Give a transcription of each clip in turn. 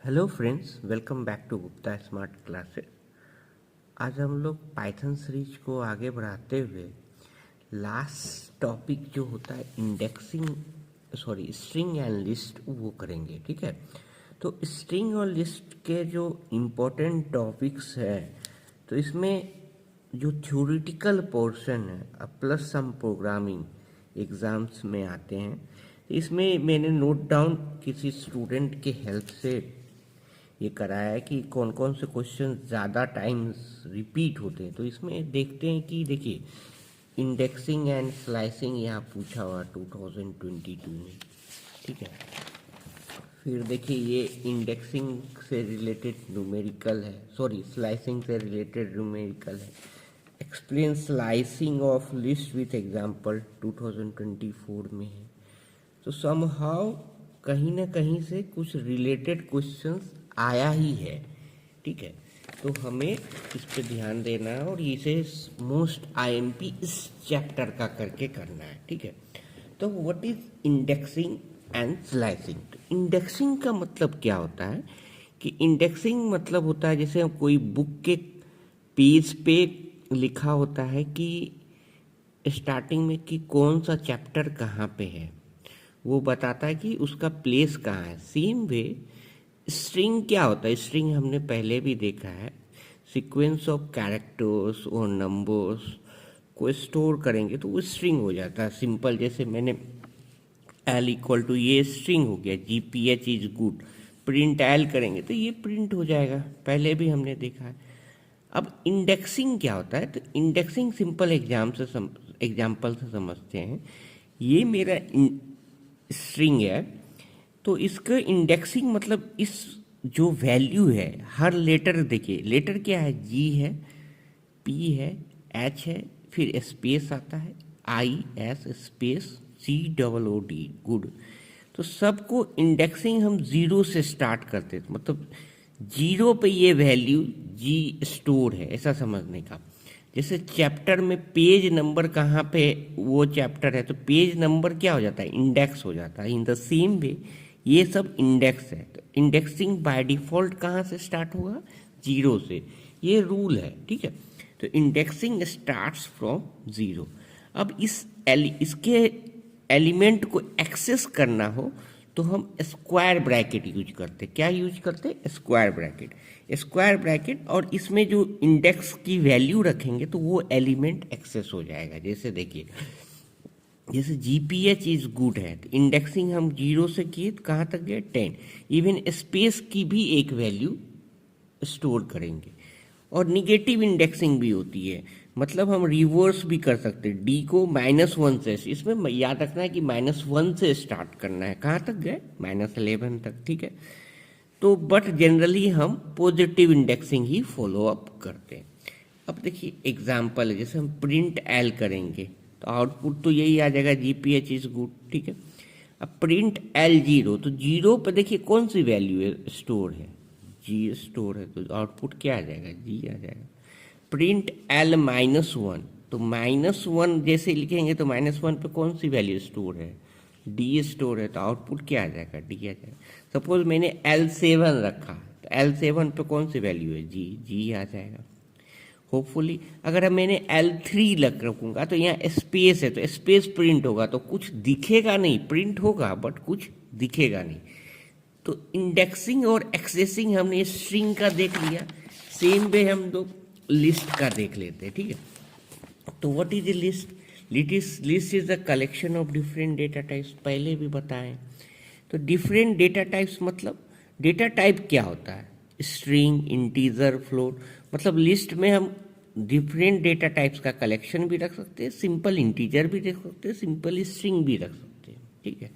Hello friends, welcome back to Gupta smart classes. आज हम लोग पाइथन सीरीज को आगे बढ़ाते हुए लास्ट टॉपिक जो होता है इंडेक्सिंग स्ट्रिंग एंड लिस्ट वो करेंगे। ठीक है, तो स्ट्रिंग और लिस्ट के जो इम्पोर्टेंट टॉपिक्स है, तो इसमें जो थ्योरेटिकल पोर्शन है प्लस सम प्रोग्रामिंग एग्ज़ाम्स में आते हैं। इसमें मैंने नोट डाउन किसी स्टूडेंट के हेल्प से ये कराया है कि कौन कौन से क्वेश्चन ज़्यादा टाइम्स रिपीट होते हैं। तो इसमें देखते हैं कि देखिए इंडेक्सिंग एंड स्लाइसिंग यहाँ पूछा हुआ 2022 में। ठीक है, फिर देखिए ये इंडेक्सिंग से रिलेटेड न्यूमेरिकल है, स्लाइसिंग से रिलेटेड न्यूमेरिकल है। Explain slicing of list with example 2024 में है। तो समहाउ कहीं ना कहीं से कुछ रिलेटेड क्वेश्चंस आया ही है। ठीक है, तो हमें इस पे ध्यान देना है और इसे मोस्ट आईएमपी इस चैप्टर का करके करना है। ठीक है, तो what is indexing and slicing. तो इंडेक्सिंग का मतलब क्या होता है कि इंडेक्सिंग मतलब होता है जैसे हम कोई बुक के पेज पे लिखा होता है कि स्टार्टिंग में कि कौन सा चैप्टर कहाँ पे है, वो बताता है कि उसका प्लेस कहाँ है। सेम वे स्ट्रिंग क्या होता है, स्ट्रिंग हमने पहले भी देखा है, सीक्वेंस ऑफ कैरेक्टर्स और नंबर्स को स्टोर करेंगे तो वो स्ट्रिंग हो जाता है। सिंपल जैसे मैंने एल इक्वल टू ये स्ट्रिंग हो गया, G P H is good, print L करेंगे तो ये प्रिंट हो जाएगा, पहले भी हमने देखा है। अब इंडेक्सिंग क्या होता है, तो इंडेक्सिंग सिंपल एग्जाम्पल से समझते हैं। ये मेरा स्ट्रिंग है, तो इसका इंडेक्सिंग मतलब इस जो वैल्यू है हर लेटर, देखिए लेटर क्या है, जी है, पी है, एच है, फिर स्पेस आता है, I S space C double O D good. तो सबको इंडेक्सिंग हम जीरो से स्टार्ट करते हैं, मतलब जीरो पे ये वैल्यू जी स्टोर है, ऐसा समझने का। जैसे चैप्टर में पेज नंबर कहाँ पे वो चैप्टर है, तो पेज नंबर क्या हो जाता है, इंडेक्स हो जाता है। इन द सेम वे ये सब इंडेक्स है, तो इंडेक्सिंग बाय डिफॉल्ट कहाँ से स्टार्ट होगा, जीरो से। ये रूल है। ठीक है, तो इंडेक्सिंग स्टार्ट्स फ्रॉम जीरो। अब इसके एलिमेंट को एक्सेस करना हो तो हम स्क्वायर ब्रैकेट यूज करते, क्या यूज करते, स्क्वायर ब्रैकेट। स्क्वायर ब्रैकेट और इसमें जो इंडेक्स की वैल्यू रखेंगे तो वो एलिमेंट एक्सेस हो जाएगा। जैसे देखिए, जैसे G P H is good है, तो इंडेक्सिंग हम जीरो से किए तो कहाँ तक गए, 10। इवन स्पेस की भी एक वैल्यू स्टोर करेंगे। और निगेटिव इंडेक्सिंग भी होती है, मतलब हम रिवर्स भी कर सकते हैं, डी को -1 से। इसमें याद रखना है कि -1 से स्टार्ट करना है, कहाँ तक गए, -11 तक। ठीक है, तो बट जनरली हम पॉजिटिव इंडेक्सिंग ही फॉलो अप करते हैं। अब देखिए एग्जाम्पल है, जैसे हम प्रिंट एल करेंगे तो आउटपुट तो यही आ जाएगा, G P H is good. ठीक है, अब प्रिंट एल जीरो, तो जीरो पर देखिए कौन सी वैल्यू है, स्टोर है, जी स्टोर है, तो आउटपुट क्या आ जाएगा, जी आ जाएगा। प्रिंट एल -1, तो -1 जैसे लिखेंगे तो -1 पे कौन सी वैल्यू स्टोर है, डी स्टोर है, तो आउटपुट क्या आ जाएगा, डी आ जाएगा। सपोज मैंने L7 रखा, तो L7 पे कौन सी वैल्यू है, जी, जी आ जाएगा होपफुली। अगर अब मैंने L3 रखूंगा तो यहाँ स्पेस है, तो स्पेस प्रिंट होगा, तो कुछ दिखेगा नहीं, प्रिंट होगा बट कुछ दिखेगा नहीं। तो इंडेक्सिंग और एक्सेसिंग हमने स्ट्रिंग का देख लिया, सेम वे हम लोग लिस्ट का देख लेते हैं। ठीक है, तो what is a list, list is a collection of different data types, पहले भी बताएं। तो डिफरेंट डेटा टाइप्स मतलब डेटा टाइप क्या होता है, स्ट्रिंग, इंटीजर, फ्लोट। मतलब लिस्ट में हम डिफरेंट डेटा टाइप्स का कलेक्शन भी रख सकते हैं, सिंपल इंटीजर भी रख सकते हैं, सिंपल स्ट्रिंग भी रख सकते हैं। ठीक है,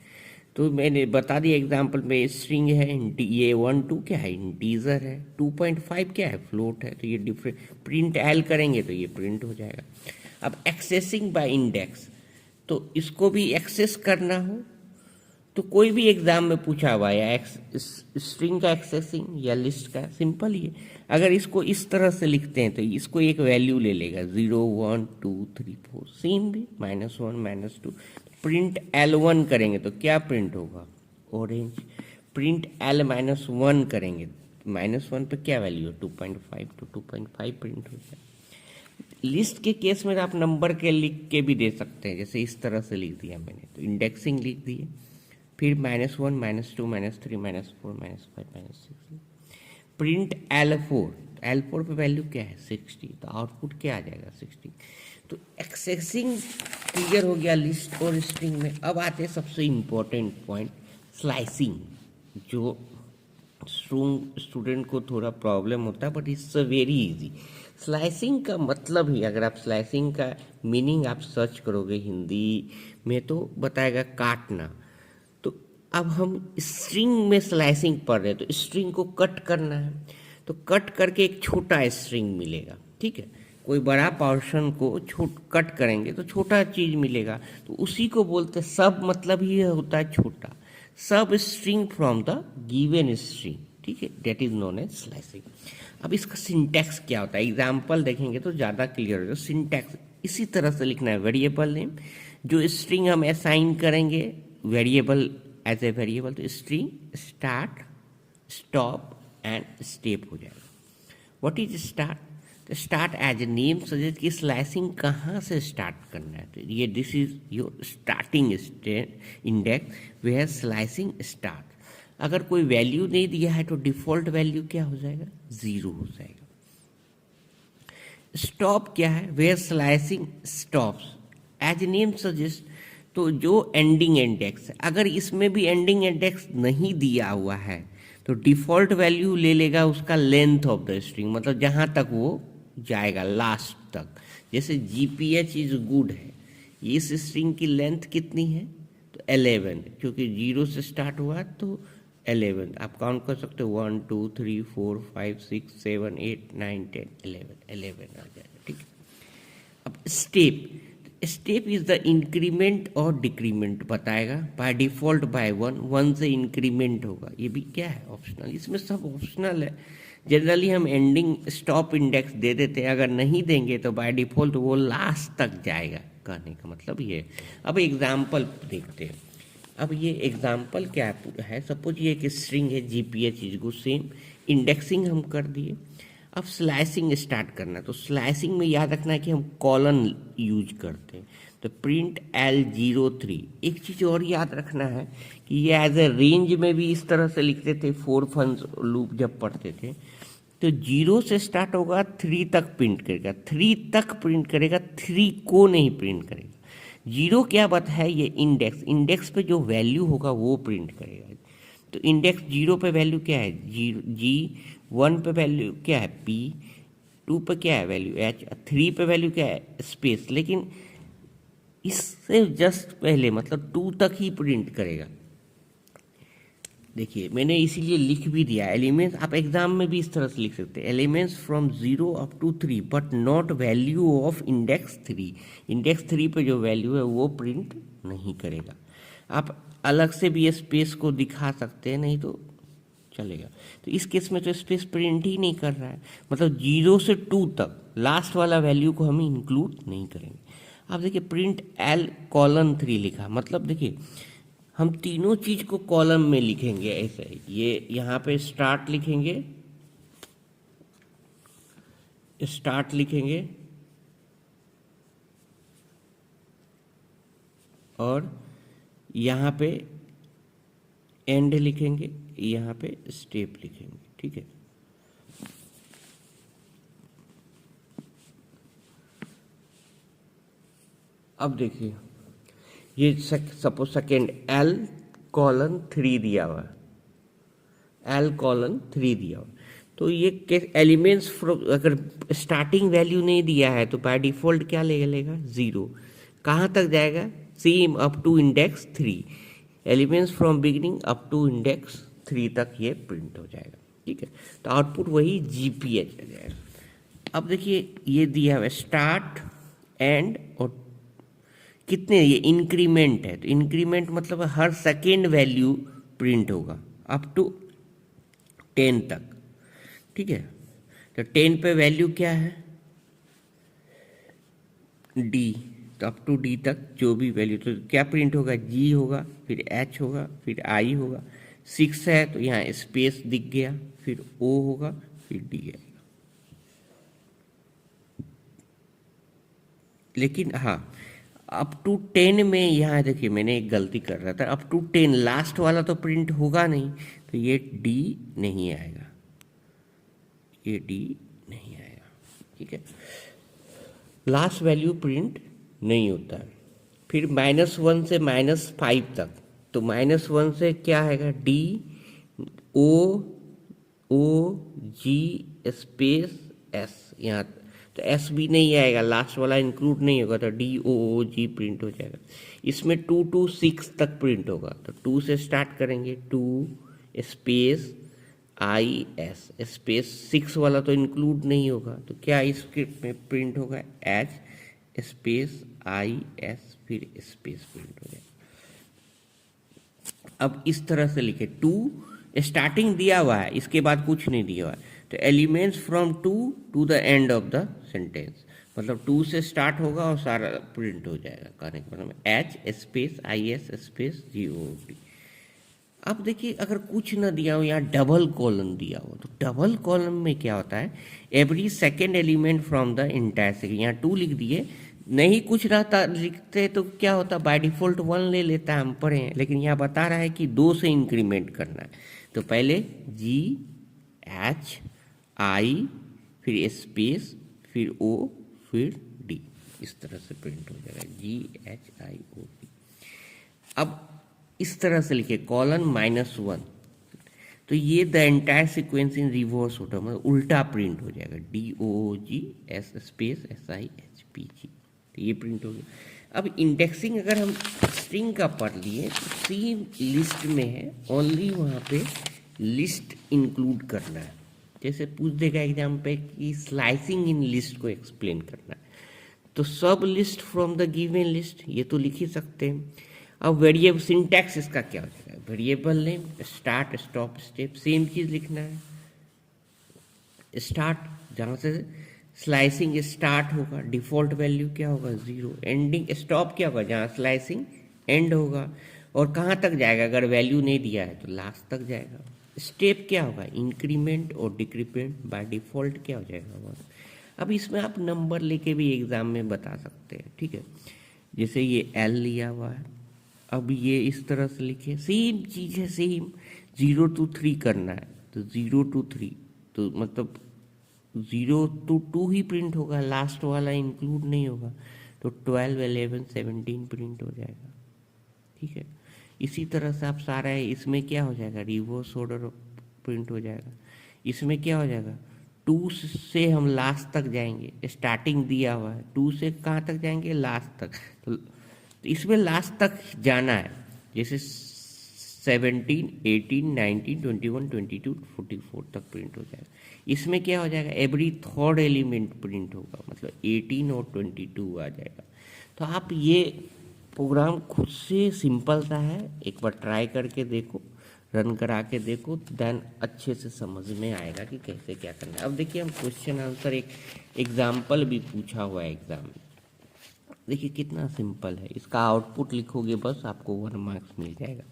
तो मैंने बता दिया एग्जांपल में, स्ट्रिंग है, ये 1 2 क्या है, इंटीजर है, 2.5 क्या है, फ्लोट है, तो ये डिफरेंट प्रिंट एल करेंगे तो ये प्रिंट हो जाएगा। अब एक्सेसिंग बाय इंडेक्स, तो इसको भी एक्सेस करना हो तो कोई भी एग्जाम में पूछा हुआ है, या स्ट्रिंग का एक्सेसिंग या लिस्ट का, सिंपल ही है। अगर इसको इस तरह से लिखते हैं तो इसको एक वैल्यू ले लेगा, 0 1 2 3 4, सेम भी -1 -2। प्रिंट L1 करेंगे तो क्या प्रिंट होगा, ऑरेंज। प्रिंट एल -1 करेंगे, -1 पे क्या वैल्यू है 2.5, तो 2.5 प्रिंट हो जाएगा। लिस्ट के केस में आप नंबर के लिख के भी दे सकते हैं, जैसे इस तरह से लिख दिया मैंने, तो इंडेक्सिंग लिख दिए, फिर -1 -2 -3 -4 -5 -6, प्रिंट L4, L4 पे वैल्यू क्या है 60, तो आउटपुट क्या आ जाएगा 60। तो एक्सेसिंग क्लियर हो गया लिस्ट और स्ट्रिंग में। अब आते हैं सबसे इम्पोर्टेंट पॉइंट, स्लाइसिंग, जो स्टूडेंट को थोड़ा प्रॉब्लम होता है, but it's very easy. Slicing का मतलब ही, अगर आप स्लाइसिंग का मीनिंग आप सर्च करोगे हिंदी में तो बताएगा काटना। तो अब हम स्ट्रिंग में स्लाइसिंग पढ़ रहे हैं, तो स्ट्रिंग को कट करना है, तो कट करके एक छोटा स्ट्रिंग मिलेगा, ठीक है। कोई बड़ा पोर्शन को कट करेंगे तो छोटा चीज मिलेगा, तो उसी को बोलते हैं सब, मतलब ही होता है छोटा, substring from the given string, ठीक है, that is known as slicing. अब इसका सिंटैक्स क्या होता है, एग्जाम्पल देखेंगे तो ज़्यादा क्लियर हो जाएगा। सिंटैक्स इसी तरह से लिखना है, वेरिएबल नेम, जो स्ट्रिंग हम असाइन करेंगे वेरिएबल एज ए वेरिएबल, तो string start, stop and step हो जाएगा। What is start? तो start as a name suggest कि स्लाइसिंग कहाँ से स्टार्ट करना है, तो ये this is your starting index where slicing start. अगर कोई वैल्यू नहीं दिया है तो डिफॉल्ट वैल्यू क्या हो जाएगा 0 हो जाएगा। स्टॉप क्या है, where slicing stops as name suggest, तो जो एंडिंग इंडेक्स है, अगर इसमें भी एंडिंग इंडेक्स नहीं दिया हुआ है तो डिफॉल्ट वैल्यू ले लेगा उसका लेंथ ऑफ द स्ट्रिंग, मतलब जहाँ तक वो जाएगा लास्ट तक। जैसे GPH इज गुड है, इस स्ट्रिंग की लेंथ कितनी है तो 11, क्योंकि 0 से स्टार्ट हुआ तो 11, आप काउंट कर सकते हो 1 2 3 4 5 6 7 8 9 10 11 आ जाएगा, ठीक है। अब स्टेप इज द इंक्रीमेंट और डिक्रीमेंट बताएगा, बाय डिफॉल्ट बाय 1 से इंक्रीमेंट होगा, ये भी क्या है ऑप्शनल, इसमें सब ऑप्शनल है। जनरली हम एंडिंग स्टॉप इंडेक्स दे देते हैं, अगर नहीं देंगे तो बाय डिफॉल्ट वो लास्ट तक जाएगा, कहने का मतलब ये। अब एग्जाम्पल देखते हैं। अब ये एग्जाम्पल क्या है, सपोज ये एक स्ट्रिंग है GPH is good, same indexing हम कर दिए। अब स्लाइसिंग स्टार्ट करना, तो स्लाइसिंग में याद रखना है कि हम कॉलन यूज करते हैं, तो प्रिंट L03। एक चीज़ और याद रखना है कि ये एज ए रेंज में भी इस तरह से लिखते थे, 4 फंस लूप जब पढ़ते थे, तो 0 से स्टार्ट होगा 3 तक प्रिंट करेगा, 3 तक प्रिंट करेगा, 3 को नहीं प्रिंट करेगा। 0 क्या बात है, ये इंडेक्स पे जो वैल्यू होगा वो प्रिंट करेगा। तो इंडेक्स 0 पे वैल्यू क्या है G1 पे वैल्यू क्या है P2 पे क्या है वैल्यू H3 पे वैल्यू क्या है स्पेस, लेकिन इससे जस्ट पहले मतलब 2 तक ही प्रिंट करेगा। देखिए मैंने इसीलिए लिख भी दिया एलिमेंट्स, आप एग्जाम में भी इस तरह से लिख सकते हैं, elements from 0 up to 3 but not value of index 3। Index 3 पे जो वैल्यू है वो प्रिंट नहीं करेगा। आप अलग से भी स्पेस को दिखा सकते हैं, नहीं तो चलेगा। तो इस केस में तो स्पेस प्रिंट ही नहीं कर रहा है, मतलब 0 से 2 तक लास्ट वाला वैल्यू को हम इंक्लूड नहीं करेंगे। अब देखिए प्रिंट L:3 लिखा, मतलब देखिए हम तीनों चीज को कॉलम में लिखेंगे ऐसे, ये यहाँ पे स्टार्ट लिखेंगे और यहाँ पे एंड लिखेंगे, यहाँ पे स्टेप लिखेंगे, ठीक है। अब देखिए ये सपोज सेकेंड L:3 दिया हुआ, L:3 दिया हुआ, तो ये एलिमेंट्स अगर स्टार्टिंग वैल्यू नहीं दिया है तो बाय डिफॉल्ट क्या लेगा 0। कहाँ तक जाएगा same up to index 3, elements from beginning up to index 3 तक ये प्रिंट हो जाएगा, ठीक है। तो आउटपुट वही GPH आ जाएगा। अब देखिए ये दिया हुआ स्टार्ट एंड और कितने, ये इंक्रीमेंट है, तो इंक्रीमेंट मतलब हर सेकेंड वैल्यू प्रिंट होगा अप टू 10 तक, ठीक है। तो 10 पे वैल्यू क्या है D, तो अप टू D तक जो भी वैल्यू, तो क्या प्रिंट होगा G होगा, फिर H होगा, फिर I होगा, 6 है तो यहाँ स्पेस दिख गया, फिर ओ होगा, फिर डी आएगा। लेकिन हाँ, अप टू 10 में यहाँ देखिए मैंने एक गलती कर रहा था, अप टू 10 लास्ट वाला तो प्रिंट होगा नहीं, तो ये डी नहीं आएगा, ये डी नहीं आएगा। ठीक है, लास्ट वैल्यू प्रिंट नहीं होता है। फिर -1 से -5 तक, तो -1 से क्या आएगा, डी ओ ओ जी स्पेस एस, यहाँ तो एस भी नहीं आएगा, लास्ट वाला इंक्लूड नहीं होगा, तो डी ओ जी प्रिंट हो जाएगा। इसमें 2 to 6 तक प्रिंट होगा, तो 2 से स्टार्ट करेंगे, 2 स्पेस आई एस स्पेस 6 वाला तो इंक्लूड नहीं होगा, तो क्या इसके में प्रिंट होगा, एच स्पेस आई एस फिर स्पेस प्रिंट हो जाएगा। अब इस तरह से लिखे, 2 स्टार्टिंग दिया हुआ है, इसके बाद कुछ नहीं दिया हुआ है, तो elements from 2 to the end of the sentence, मतलब 2 से स्टार्ट होगा और सारा प्रिंट हो जाएगा। कहने के मतलब H space I S space G O D. अब देखिए अगर कुछ ना दिया हो, यहाँ डबल कॉलम दिया हो, तो डबल कॉलम में क्या होता है, every second element from the entire second, यहाँ 2 लिख दिए, नहीं कुछ रहता लिखते तो क्या होता, बाय डिफॉल्ट 1 ले लेता है, हम पढ़े हैं, लेकिन यहाँ बता रहा है कि 2 से इंक्रीमेंट करना है, तो पहले जी एच आई फिर स्पेस फिर ओ फिर डी, इस तरह से प्रिंट हो जाएगा, जी एच आई ओ डी। अब इस तरह से लिखे कॉलन -1, तो ये the entire sequence in reverse होता है, मतलब उल्टा प्रिंट हो जाएगा, D O G S space S I H P G, तो ये प्रिंट हो गया। अब इंडेक्सिंग अगर हम स्ट्रिंग का पढ़ लिए तो सेम लिस्ट में है, ओनली वहाँ पे लिस्ट इंक्लूड करना है। जैसे पूछ देगा एग्जाम पे कि स्लाइसिंग इन लिस्ट को एक्सप्लेन करना है, तो सब list from the given list, ये तो लिख ही सकते हैं। अब वेरिएबल सिंटैक्स इसका क्या हो जाएगा, variable name start stop step, same चीज लिखना है। स्टार्ट जहाँ से स्लाइसिंग स्टार्ट होगा, डिफॉल्ट वैल्यू क्या होगा 0, एंडिंग स्टॉप क्या होगा, जहाँ स्लाइसिंग एंड होगा, और कहाँ तक जाएगा, अगर वैल्यू नहीं दिया है तो लास्ट तक जाएगा। स्टेप क्या होगा, इंक्रीमेंट और डिक्रीमेंट, बाय डिफॉल्ट क्या हो जाएगा 1। अब इसमें आप नंबर लेके भी एग्जाम में बता सकते हैं, ठीक है, जैसे ये L लिया हुआ है, अब ये इस तरह से लिखे, सेम चीज़ है, सेम 0 to 3 करना है, तो 0 to 3, तो मतलब 0 to 2 ही प्रिंट होगा, लास्ट वाला इंक्लूड नहीं होगा, तो 12, 11, 17 प्रिंट हो जाएगा। ठीक है, इसी तरह से आप सारा है, इसमें क्या हो जाएगा, रिवर्स ऑर्डर प्रिंट हो जाएगा। इसमें क्या हो जाएगा, 2 से हम लास्ट तक जाएंगे, स्टार्टिंग दिया हुआ है, 2 से कहाँ तक जाएंगे, लास्ट तक, तो इसमें लास्ट तक जाना है, जैसे 17, 18, 19, 21, 22, 44 तक प्रिंट हो जाएगा। इसमें क्या हो जाएगा, एवरी थर्ड एलिमेंट प्रिंट होगा, मतलब 18 और 22 आ जाएगा। तो आप ये प्रोग्राम खुद से सिंपल सा है, एक बार ट्राई करके देखो, रन करा के देखो, देन अच्छे से समझ में आएगा कि कैसे क्या करना है। अब देखिए हम क्वेश्चन आंसर एक एग्जाम्पल भी पूछा हुआ है एग्जाम में, देखिए कितना सिंपल है, इसका आउटपुट लिखोगे बस आपको 1 मार्क्स मिल जाएगा।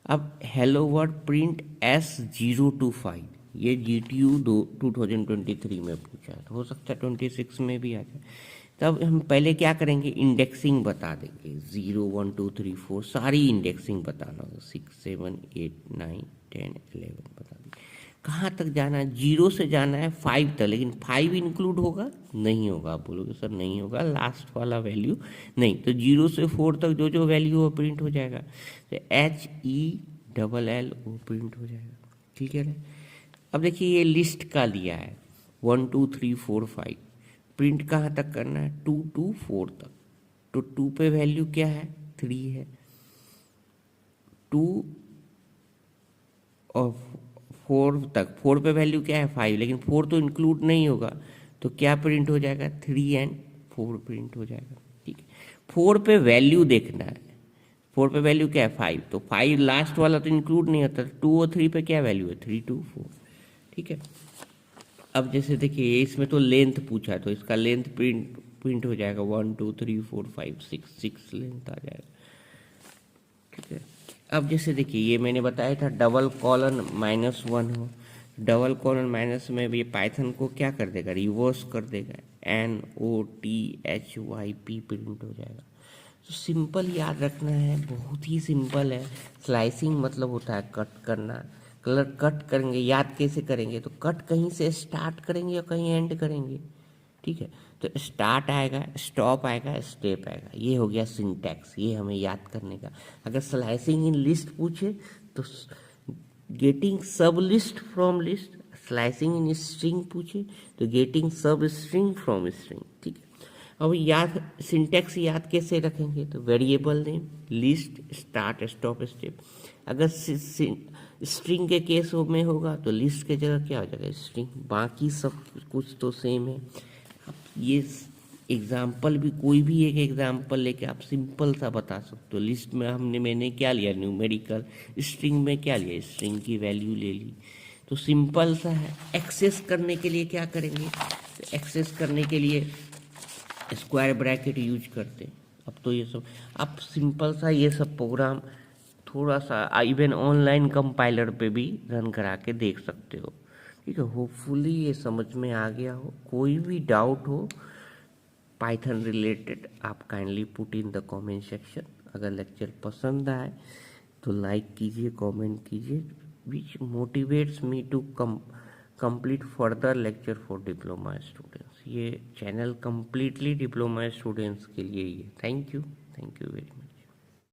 अब hello word print S0 to 5, ये GTU 2023 में पूछा है, तो हो सकता है 26 में भी आ जाए। तब हम पहले क्या करेंगे, इंडेक्सिंग बता देंगे, 0, 1, 2, 3, 4 सारी इंडेक्सिंग बताना होगा, 6, 7, 8, 9, 10, 11 बता देंगे। कहाँ तक जाना है, 0 से जाना है 5 तक, लेकिन 5 इंक्लूड होगा नहीं होगा, आप बोलोगे सर नहीं होगा, लास्ट वाला वैल्यू नहीं, तो 0 से 4 तक जो जो वैल्यू वो प्रिंट हो जाएगा, तो HELL वो प्रिंट हो जाएगा। ठीक है ना। अब देखिए ये लिस्ट का लिया है, 1, 2, 3, 4, 5, प्रिंट कहाँ तक करना है, 2 to 4 तक, तो 2 पे वैल्यू क्या है, 3 है, 2 और 4 तक, 4 पे वैल्यू क्या है 5, लेकिन 4 तो इंक्लूड नहीं होगा, तो क्या प्रिंट हो जाएगा, 3 and 4 प्रिंट हो जाएगा। ठीक है, 4 पे वैल्यू देखना है, 4 पे वैल्यू क्या है 5, तो 5 लास्ट वाला तो इंक्लूड नहीं होता, 2 और 3 पे क्या वैल्यू है 3 to 4। ठीक है, अब जैसे देखिए इसमें तो लेंथ पूछा, तो इसका लेंथ प्रिंट हो जाएगा 1, 2, 3, 4, 5, 6 लेंथ आ जाएगा। ठीक है, अब जैसे देखिए ये मैंने बताया था डबल कॉलन -1 हो, डबल कॉलन माइनस में भी पाइथन को क्या कर देगा, रिवर्स कर देगा, NOTHYP प्रिंट हो जाएगा। तो सिंपल याद रखना है, बहुत ही सिंपल है। स्लाइसिंग मतलब होता है कट करना। कलर कट करेंगे, याद कैसे करेंगे, तो कट कहीं से स्टार्ट करेंगे और कहीं एंड करेंगे, ठीक है। तो स्टार्ट आएगा, स्टॉप आएगा, स्टेप आएगा, ये हो गया सिंटैक्स, ये हमें याद करने का। अगर स्लाइसिंग इन लिस्ट पूछे तो गेटिंग सब list from list, slicing in string पूछे तो गेटिंग सब स्ट्रिंग फ्रॉम स्ट्रिंग, ठीक है। अब याद सिंटैक्स याद कैसे रखेंगे, तो variable name, list, start, stop, step. अगर स्ट्रिंग के केस में होगा तो लिस्ट के जगह क्या हो जाएगा, स्ट्रिंग। बाकी सब कुछ तो सेम है। अब ये एग्जाम्पल भी, कोई भी एक एग्जाम्पल लेके आप सिंपल सा बता सकते हो। लिस्ट में मैंने क्या लिया, न्यूमेरिकल। स्ट्रिंग में क्या लिया, स्ट्रिंग की वैल्यू ले ली। तो सिंपल सा है। एक्सेस करने के लिए क्या करेंगे, तो एक्सेस करने के लिए स्क्वायर ब्रैकेट यूज करते हैं। अब तो ये सब आप सिंपल सा ये सब प्रोग्राम थोड़ा सा इवन ऑनलाइन कंपाइलर पे भी रन करा के देख सकते हो, ठीक है। होपफुली ये समझ में आ गया हो। कोई भी डाउट हो पाइथन रिलेटेड आप kindly put in the comment section. अगर लेक्चर पसंद आए तो लाइक कीजिए, कमेंट कीजिए, which motivates me to complete further lecture for diploma students. ये चैनल कंप्लीटली डिप्लोमा स्टूडेंट्स के लिए ही है। Thank you very much.